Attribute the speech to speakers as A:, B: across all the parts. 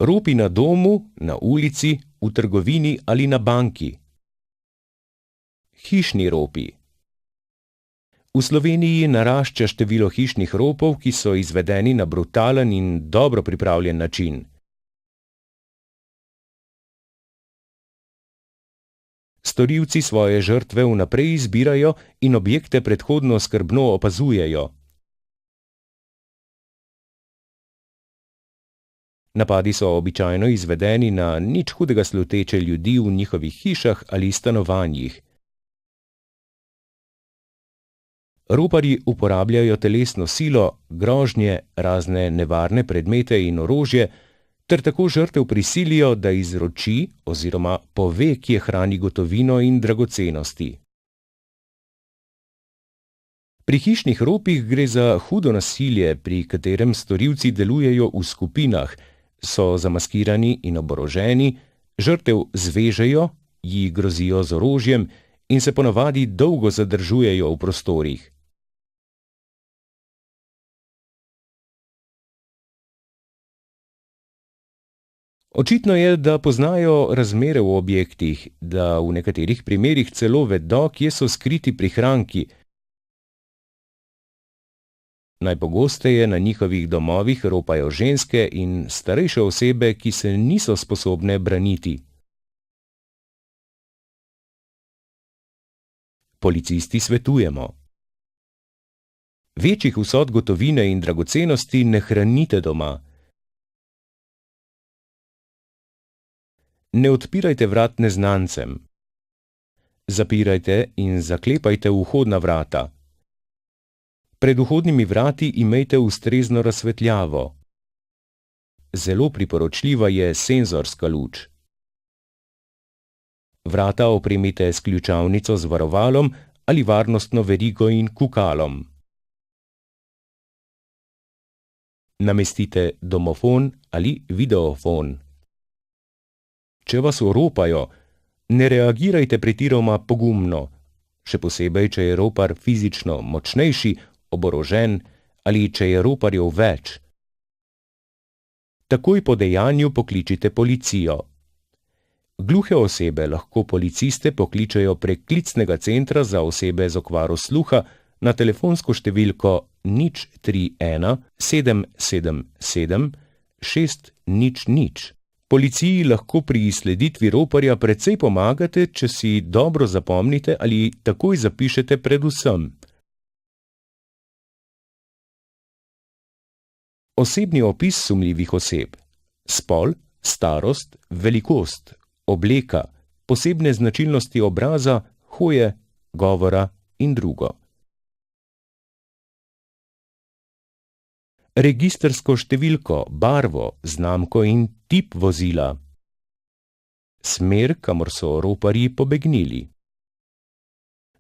A: Ropi na domu, na ulici, v trgovini ali na banki. Hišni ropi. V Sloveniji narašča število hišnih ropov, ki so izvedeni na brutalen in dobro pripravljen način. Storilci svoje žrtve vnaprej izbirajo in objekte predhodno skrbno opazujejo. Napadi so običajno izvedeni na nič hudega sluteče ljudi v njihovih hišah ali stanovanjih. Roparji uporabljajo telesno silo, grožnje, razne nevarne predmete in orožje, ter tako žrtev prisilijo, da izroči oziroma pove, kje hrani gotovino in dragocenosti. Pri hišnih ropih gre za hudo nasilje, pri katerem storilci delujejo v skupinah, so zamaskirani in oboroženi, žrtev zvežejo, ji grozijo z orožjem in se ponavadi dolgo zadržujejo v prostorih. Očitno je, da poznajo razmere v objektih, da v nekaterih primerih celo vedo, kje so skriti prihranki. Najpogosteje na njihovih domovih ropajo ženske in starejše osebe, ki se niso sposobne braniti. Policisti svetujemo: večjih vsot gotovine in dragocenosti ne hranite doma. Ne odpirajte vrat neznancem. Zapirajte in zaklepajte vhodna vrata. Pred vhodnimi vrati imejte ustrezno razsvetljavo. Zelo priporočljiva je senzorska luč. Vrata opremite s ključavnico z varovalom ali varnostno verigo in kukalom. Namestite domofon ali videofon. Če vas oropajo, ne reagirajte pretiroma pogumno, še posebej, če je ropar fizično močnejši, oborožen ali če je roparjev več. Takoj po dejanju pokličite policijo. Gluhe osebe lahko policiste pokličejo prek klicnega centra za osebe z okvaro sluha na telefonsko številko 031 777 600. Policiji lahko pri izsleditvi roparja precej pomagate, če si dobro zapomnite ali takoj zapišete predvsem: osebni opis sumljivih oseb, spol, starost, velikost, obleka, posebne značilnosti obraza, hoje, govora in drugo. Registrsko številko, barvo, znamko in tip vozila. Smer, kamor so roparji pobegnili.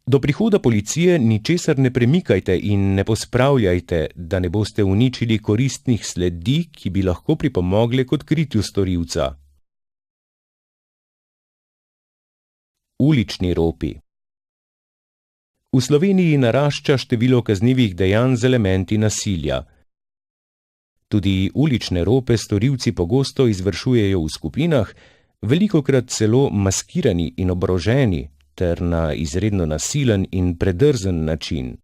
A: Do prihoda policije ničesar ne premikajte in ne pospravljajte, da ne boste uničili koristnih sledi, ki bi lahko pripomogle k odkritju storilca. Ulični ropi. V Sloveniji narašča število kaznivih dejanj z elementi nasilja. Tudi ulične rope storilci pogosto izvršujejo v skupinah, velikokrat celo maskirani in oboroženi, ter na izredno nasilen in predrzen način.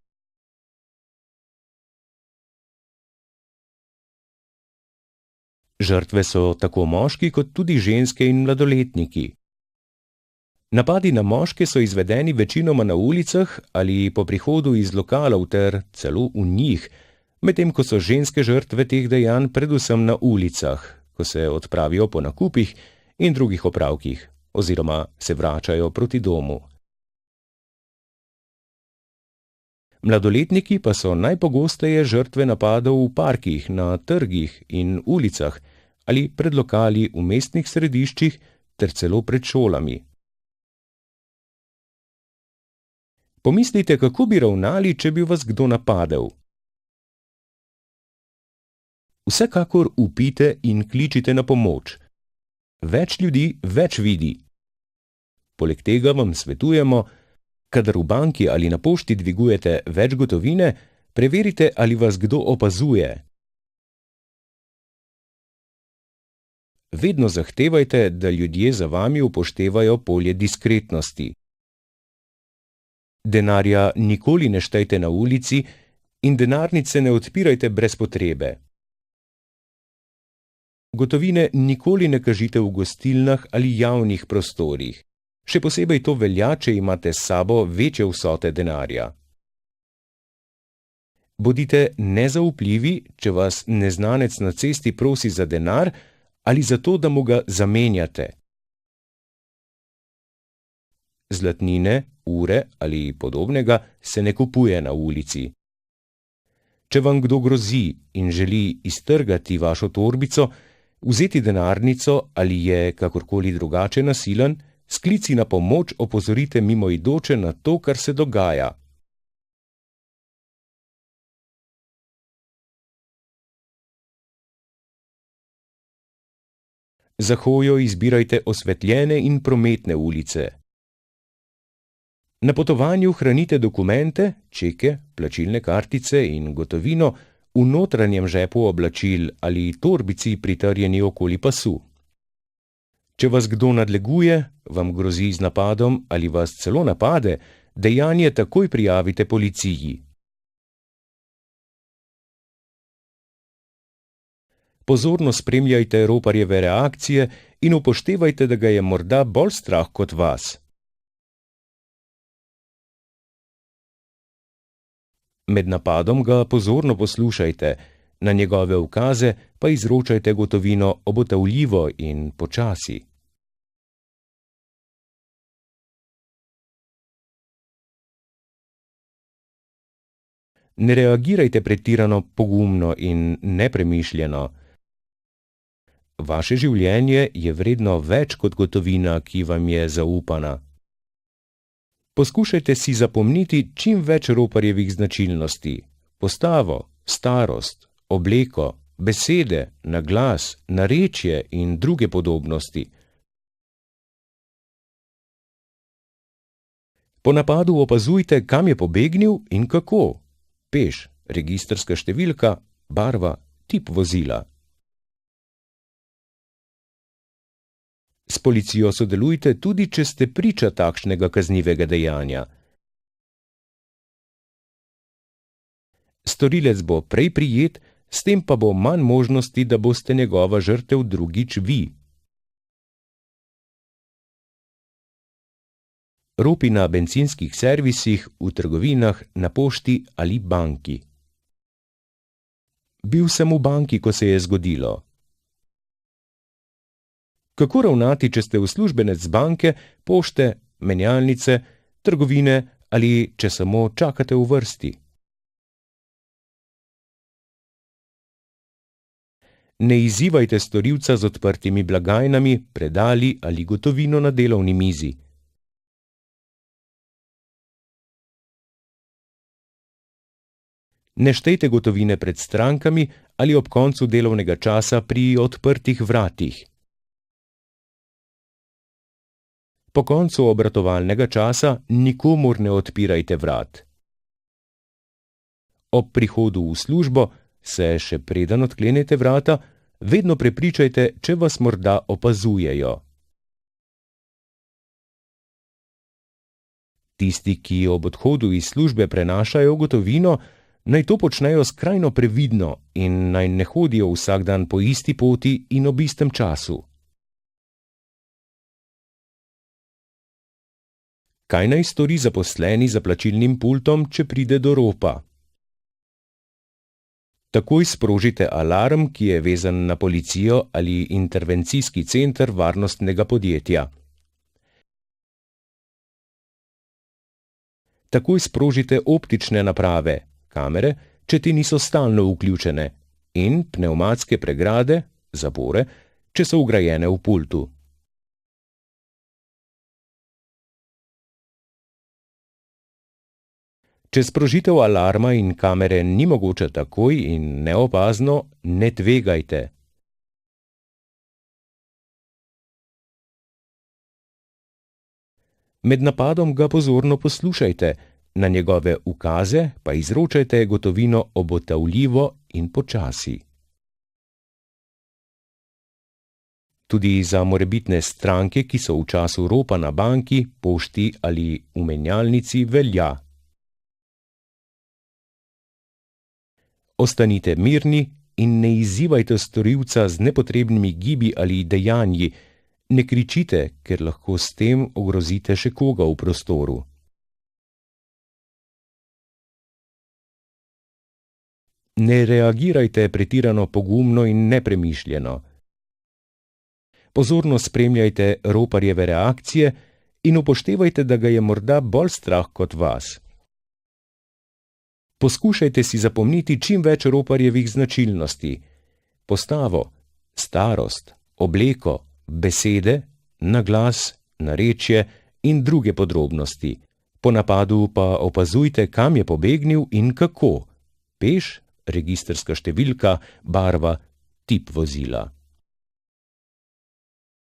A: Žrtve so tako moški kot tudi ženske in mladoletniki. Napadi na moške so izvedeni večinoma na ulicah ali po prihodu iz lokalov ter celo v njih, medtem ko so ženske žrtve teh dejanj predvsem na ulicah, ko se odpravijo po nakupih in drugih opravkih, oziroma se vračajo proti domu. Mladoletniki pa so najpogosteje žrtve napadov v parkih, na trgih in ulicah ali pred lokali v mestnih središčih ter celo pred šolami. Pomislite, kako bi ravnali, če bi vas kdo napadel. Vsekakor vpite in kličite na pomoč. Več ljudi več vidi. Poleg tega vam svetujemo, kadar v banki ali na pošti dvigujete več gotovine, preverite, ali vas kdo opazuje. vedno zahtevajte, da ljudje za vami upoštevajo polje diskretnosti. Denarja nikoli ne štejte na ulici in denarnice ne odpirajte brez potrebe. Gotovine nikoli ne kažite v gostilnah ali javnih prostorih. Še posebej to velja, če imate s sabo večje vsote denarja. Bodite nezaupljivi, če vas neznanec na cesti prosi za denar ali za to, da mu ga zamenjate. Zlatnine, ure ali podobnega se ne kupuje na ulici. Če vam kdo grozi in želi iztrgati vašo torbico, vzeti denarnico ali je kakorkoli drugače nasilen, s klici na pomoč opozorite mimoidoče na to, kar se dogaja. Za hojo izbirajte osvetljene in prometne ulice. Na potovanju hranite dokumente, čeke, plačilne kartice in gotovino v notranjem žepu oblačil ali torbici pritrjeni okoli pasu. Če vas kdo nadleguje, vam grozi z napadom ali vas celo napade, dejanje takoj prijavite policiji. Pozorno spremljajte roparjeve reakcije in upoštevajte, da ga je morda bolj strah kot vas. Med napadom ga pozorno poslušajte, na njegove ukaze pa izročajte gotovino obotavljivo in počasi. Ne reagirajte pretirano pogumno in nepremišljeno. Vaše življenje je vredno več kot gotovina, ki vam je zaupana. Poskušajte si zapomniti čim več roparjevih značilnosti: postavo, starost, obleko, besede, naglas, narečje in druge podobnosti. Po napadu opazujte, kam je pobegnil in kako: peš, registrska številka, barva, tip vozila. S policijo sodelujte tudi, če ste priča takšnega kaznivega dejanja. Storilec bo prej prijet, s tem pa bo manj možnosti, da boste njegova žrtev drugič vi. Ropi na bencinskih servisih, v trgovinah, na pošti ali banki. Bil sem v banki, ko se je zgodilo. Kako ravnati, če ste uslužbenec banke, pošte, menjalnice, trgovine ali če samo čakate v vrsti? Ne izzivajte storilca z odprtimi blagajnami, predali ali gotovino na delovni mizi. Ne štejte gotovine pred strankami ali ob koncu delovnega časa pri odprtih vratih. Po koncu obratovalnega časa nikomur ne odpirajte vrat. Ob prihodu v službo se, še preden odklenete vrata, vedno prepričajte, če vas morda opazujejo. Tisti, ki ob odhodu iz službe prenašajo gotovino, naj to počnejo skrajno previdno in naj ne hodijo vsak dan po isti poti in ob istem času. Kaj naj stori zaposleni za plačilnim pultom, če pride do ropa? Takoj sprožite alarm, ki je vezan na policijo ali intervencijski center varnostnega podjetja. Takoj sprožite optične naprave, kamere, če te niso stalno vključene, in pnevmatske pregrade, zapore, če so vgrajene v pultu. Če sprožitev alarma in kamere ni mogoča takoj in neopazno, ne tvegajte. Med napadom ga pozorno poslušajte, na njegove ukaze pa izročajte gotovino obotavljivo in počasi. Tudi za morebitne stranke, ki so v času ropa na banki, pošti ali v menjalnici, velja. Ostanite mirni in ne izzivajte storilca z nepotrebnimi gibi ali dejanji, ne kričite, ker lahko s tem ogrozite še koga v prostoru. Ne reagirajte pretirano pogumno in nepremišljeno. Pozorno spremljajte roparjeve reakcije in upoštevajte, da ga je morda bolj strah kot vas. Poskušajte si zapomniti čim več roparjevih značilnosti: postavo, starost, obleko, besede, naglas, narečje in druge podrobnosti. Po napadu pa opazujte, kam je pobegnil in kako: peš, registrska številka, barva, tip vozila.